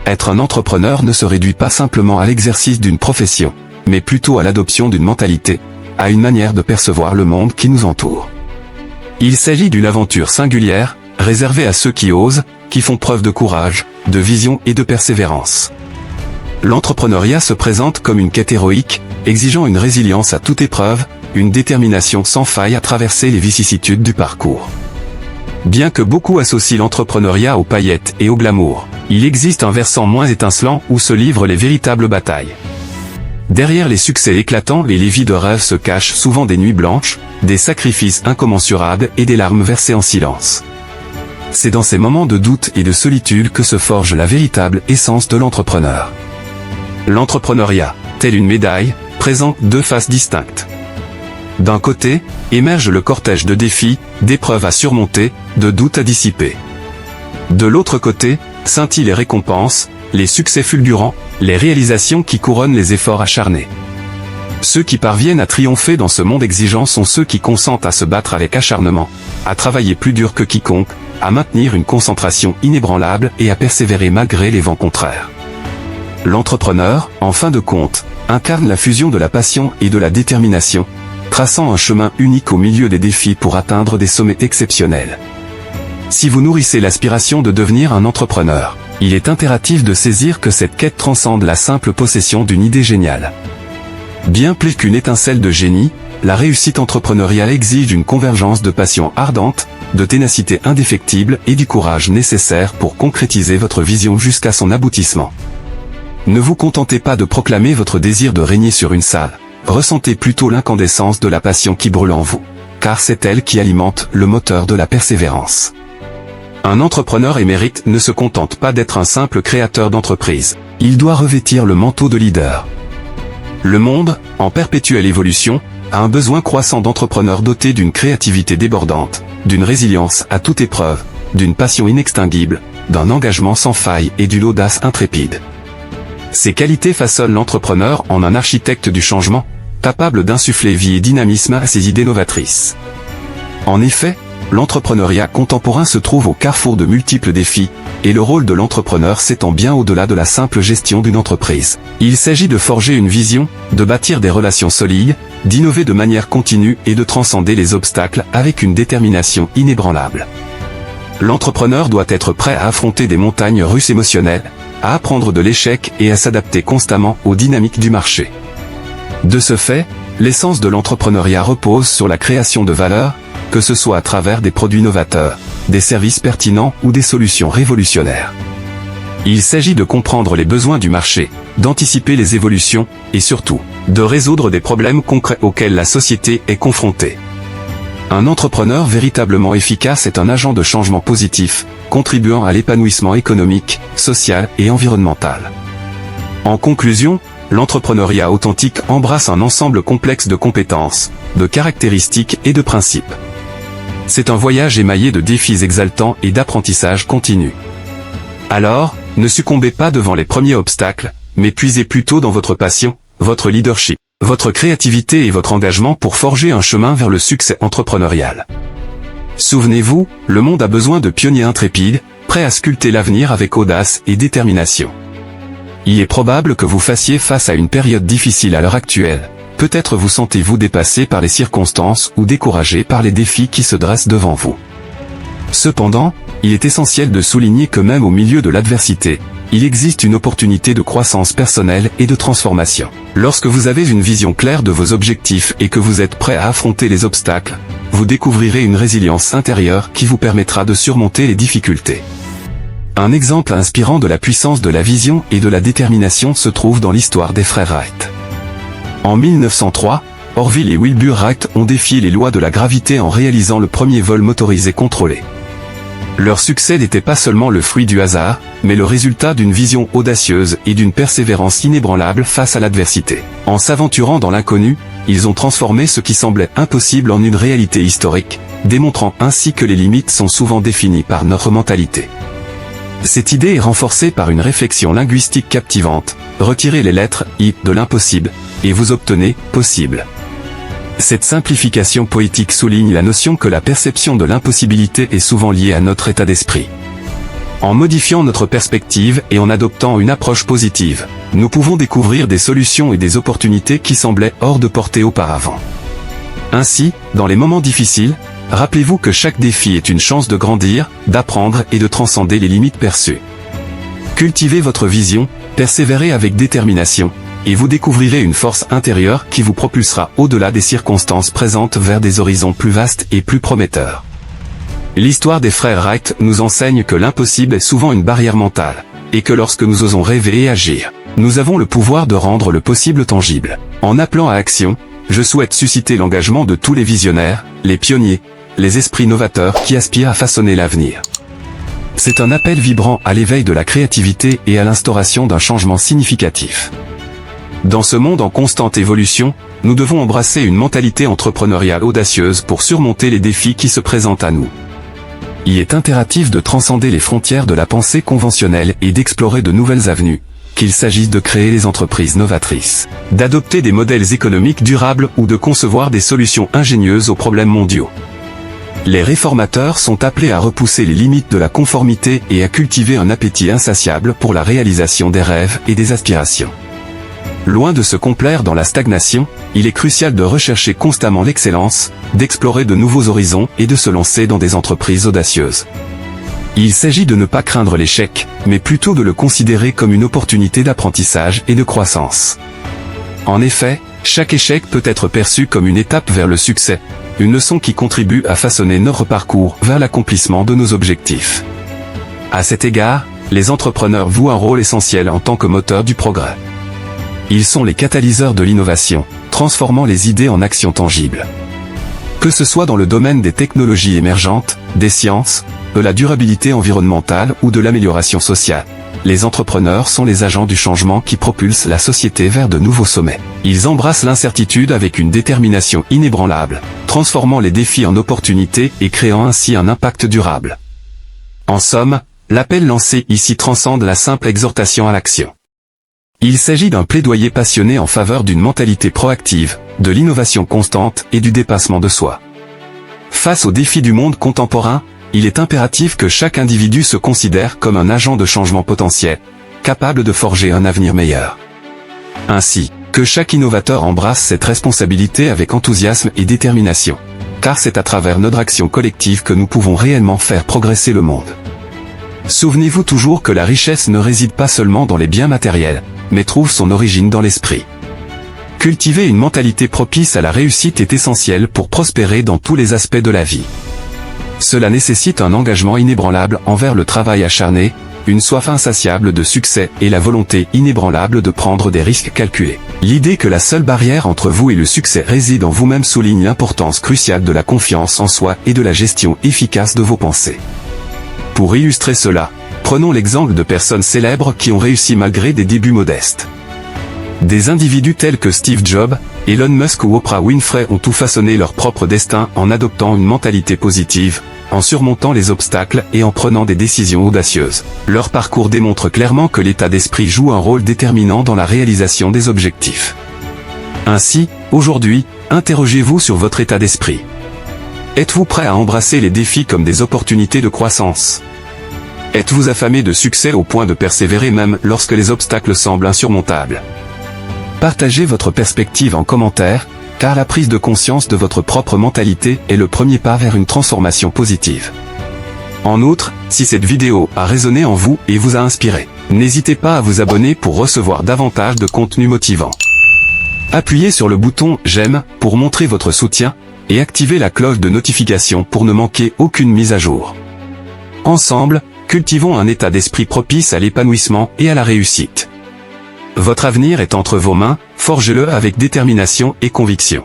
Être un entrepreneur ne se réduit pas simplement à l'exercice d'une profession, mais plutôt à l'adoption d'une mentalité, à une manière de percevoir le monde qui nous entoure. Il s'agit d'une aventure singulière, réservée à ceux qui osent, qui font preuve de courage, de vision et de persévérance. L'entrepreneuriat se présente comme une quête héroïque, exigeant une résilience à toute épreuve, une détermination sans faille à traverser les vicissitudes du parcours. Bien que beaucoup associent l'entrepreneuriat aux paillettes et au glamour, il existe un versant moins étincelant où se livrent les véritables batailles. Derrière les succès éclatants et les vies de rêve se cachent souvent des nuits blanches, des sacrifices incommensurables et des larmes versées en silence. C'est dans ces moments de doute et de solitude que se forge la véritable essence de l'entrepreneur. L'entrepreneuriat, tel une médaille, présente deux faces distinctes. D'un côté, émerge le cortège de défis, d'épreuves à surmonter, de doutes à dissiper. De l'autre côté, scintillent les récompenses, les succès fulgurants, les réalisations qui couronnent les efforts acharnés. Ceux qui parviennent à triompher dans ce monde exigeant sont ceux qui consentent à se battre avec acharnement, à travailler plus dur que quiconque, à maintenir une concentration inébranlable et à persévérer malgré les vents contraires. L'entrepreneur, en fin de compte, incarne la fusion de la passion et de la détermination, traçant un chemin unique au milieu des défis pour atteindre des sommets exceptionnels. Si vous nourrissez l'aspiration de devenir un entrepreneur, il est impératif de saisir que cette quête transcende la simple possession d'une idée géniale. Bien plus qu'une étincelle de génie, la réussite entrepreneuriale exige une convergence de passion ardente, de ténacité indéfectible et du courage nécessaire pour concrétiser votre vision jusqu'à son aboutissement. Ne vous contentez pas de proclamer votre désir de régner sur une salle, ressentez plutôt l'incandescence de la passion qui brûle en vous, car c'est elle qui alimente le moteur de la persévérance. Un entrepreneur émérite ne se contente pas d'être un simple créateur d'entreprise, il doit revêtir le manteau de leader. Le monde, en perpétuelle évolution, a un besoin croissant d'entrepreneurs dotés d'une créativité débordante, d'une résilience à toute épreuve, d'une passion inextinguible, d'un engagement sans faille et d'une audace intrépide. Ces qualités façonnent l'entrepreneur en un architecte du changement, capable d'insuffler vie et dynamisme à ses idées novatrices. En effet, l'entrepreneuriat contemporain se trouve au carrefour de multiples défis, et le rôle de l'entrepreneur s'étend bien au-delà de la simple gestion d'une entreprise. Il s'agit de forger une vision, de bâtir des relations solides, d'innover de manière continue et de transcender les obstacles avec une détermination inébranlable. L'entrepreneur doit être prêt à affronter des montagnes russes émotionnelles, à apprendre de l'échec et à s'adapter constamment aux dynamiques du marché. De ce fait, l'essence de l'entrepreneuriat repose sur la création de valeur, que ce soit à travers des produits novateurs, des services pertinents ou des solutions révolutionnaires. Il s'agit de comprendre les besoins du marché, d'anticiper les évolutions, et surtout, de résoudre des problèmes concrets auxquels la société est confrontée. Un entrepreneur véritablement efficace est un agent de changement positif, contribuant à l'épanouissement économique, social et environnemental. En conclusion, l'entrepreneuriat authentique embrasse un ensemble complexe de compétences, de caractéristiques et de principes. C'est un voyage émaillé de défis exaltants et d'apprentissage continu. Alors, ne succombez pas devant les premiers obstacles, mais puisez plutôt dans votre passion, votre leadership, votre créativité et votre engagement pour forger un chemin vers le succès entrepreneurial. Souvenez-vous, le monde a besoin de pionniers intrépides, prêts à sculpter l'avenir avec audace et détermination. Il est probable que vous fassiez face à une période difficile à l'heure actuelle. Peut-être vous sentez-vous dépassé par les circonstances ou découragé par les défis qui se dressent devant vous. Cependant, il est essentiel de souligner que même au milieu de l'adversité, il existe une opportunité de croissance personnelle et de transformation. Lorsque vous avez une vision claire de vos objectifs et que vous êtes prêt à affronter les obstacles, vous découvrirez une résilience intérieure qui vous permettra de surmonter les difficultés. Un exemple inspirant de la puissance de la vision et de la détermination se trouve dans l'histoire des frères Wright. En 1903, Orville et Wilbur Wright ont défié les lois de la gravité en réalisant le premier vol motorisé contrôlé. Leur succès n'était pas seulement le fruit du hasard, mais le résultat d'une vision audacieuse et d'une persévérance inébranlable face à l'adversité. En s'aventurant dans l'inconnu, ils ont transformé ce qui semblait impossible en une réalité historique, démontrant ainsi que les limites sont souvent définies par notre mentalité. Cette idée est renforcée par une réflexion linguistique captivante. Retirez les lettres « i » de l'impossible, et vous obtenez « possible ». Cette simplification poétique souligne la notion que la perception de l'impossibilité est souvent liée à notre état d'esprit. En modifiant notre perspective et en adoptant une approche positive, nous pouvons découvrir des solutions et des opportunités qui semblaient hors de portée auparavant. Ainsi, dans les moments difficiles, rappelez-vous que chaque défi est une chance de grandir, d'apprendre et de transcender les limites perçues. Cultivez votre vision, persévérez avec détermination, et vous découvrirez une force intérieure qui vous propulsera au-delà des circonstances présentes vers des horizons plus vastes et plus prometteurs. L'histoire des frères Wright nous enseigne que l'impossible est souvent une barrière mentale, et que lorsque nous osons rêver et agir, nous avons le pouvoir de rendre le possible tangible. En appelant à action, je souhaite susciter l'engagement de tous les visionnaires, les pionniers, les esprits novateurs qui aspirent à façonner l'avenir. C'est un appel vibrant à l'éveil de la créativité et à l'instauration d'un changement significatif. Dans ce monde en constante évolution, nous devons embrasser une mentalité entrepreneuriale audacieuse pour surmonter les défis qui se présentent à nous. Il est impératif de transcender les frontières de la pensée conventionnelle et d'explorer de nouvelles avenues, qu'il s'agisse de créer les entreprises novatrices, d'adopter des modèles économiques durables ou de concevoir des solutions ingénieuses aux problèmes mondiaux. Les réformateurs sont appelés à repousser les limites de la conformité et à cultiver un appétit insatiable pour la réalisation des rêves et des aspirations. Loin de se complaire dans la stagnation, il est crucial de rechercher constamment l'excellence, d'explorer de nouveaux horizons et de se lancer dans des entreprises audacieuses. Il s'agit de ne pas craindre l'échec, mais plutôt de le considérer comme une opportunité d'apprentissage et de croissance. En effet, chaque échec peut être perçu comme une étape vers le succès, une leçon qui contribue à façonner notre parcours vers l'accomplissement de nos objectifs. À cet égard, les entrepreneurs jouent un rôle essentiel en tant que moteur du progrès. Ils sont les catalyseurs de l'innovation, transformant les idées en actions tangibles. Que ce soit dans le domaine des technologies émergentes, des sciences, de la durabilité environnementale ou de l'amélioration sociale, les entrepreneurs sont les agents du changement qui propulsent la société vers de nouveaux sommets. Ils embrassent l'incertitude avec une détermination inébranlable, transformant les défis en opportunités et créant ainsi un impact durable. En somme, l'appel lancé ici transcende la simple exhortation à l'action. Il s'agit d'un plaidoyer passionné en faveur d'une mentalité proactive, de l'innovation constante et du dépassement de soi. Face aux défis du monde contemporain, il est impératif que chaque individu se considère comme un agent de changement potentiel, capable de forger un avenir meilleur. Ainsi, que chaque innovateur embrasse cette responsabilité avec enthousiasme et détermination, car c'est à travers notre action collective que nous pouvons réellement faire progresser le monde. Souvenez-vous toujours que la richesse ne réside pas seulement dans les biens matériels, mais trouve son origine dans l'esprit. Cultiver une mentalité propice à la réussite est essentiel pour prospérer dans tous les aspects de la vie. Cela nécessite un engagement inébranlable envers le travail acharné, une soif insatiable de succès et la volonté inébranlable de prendre des risques calculés. L'idée que la seule barrière entre vous et le succès réside en vous-même souligne l'importance cruciale de la confiance en soi et de la gestion efficace de vos pensées. Pour illustrer cela, prenons l'exemple de personnes célèbres qui ont réussi malgré des débuts modestes. Des individus tels que Steve Jobs, Elon Musk ou Oprah Winfrey ont tout façonné leur propre destin en adoptant une mentalité positive, en surmontant les obstacles et en prenant des décisions audacieuses. Leur parcours démontre clairement que l'état d'esprit joue un rôle déterminant dans la réalisation des objectifs. Ainsi, aujourd'hui, interrogez-vous sur votre état d'esprit. Êtes-vous prêt à embrasser les défis comme des opportunités de croissance ? Êtes-vous affamé de succès au point de persévérer même lorsque les obstacles semblent insurmontables ? Partagez votre perspective en commentaire, car la prise de conscience de votre propre mentalité est le premier pas vers une transformation positive. En outre, si cette vidéo a résonné en vous et vous a inspiré, n'hésitez pas à vous abonner pour recevoir davantage de contenu motivant. Appuyez sur le bouton « J'aime » pour montrer votre soutien, et activez la cloche de notification pour ne manquer aucune mise à jour. Ensemble, cultivons un état d'esprit propice à l'épanouissement et à la réussite. Votre avenir est entre vos mains, forgez-le avec détermination et conviction.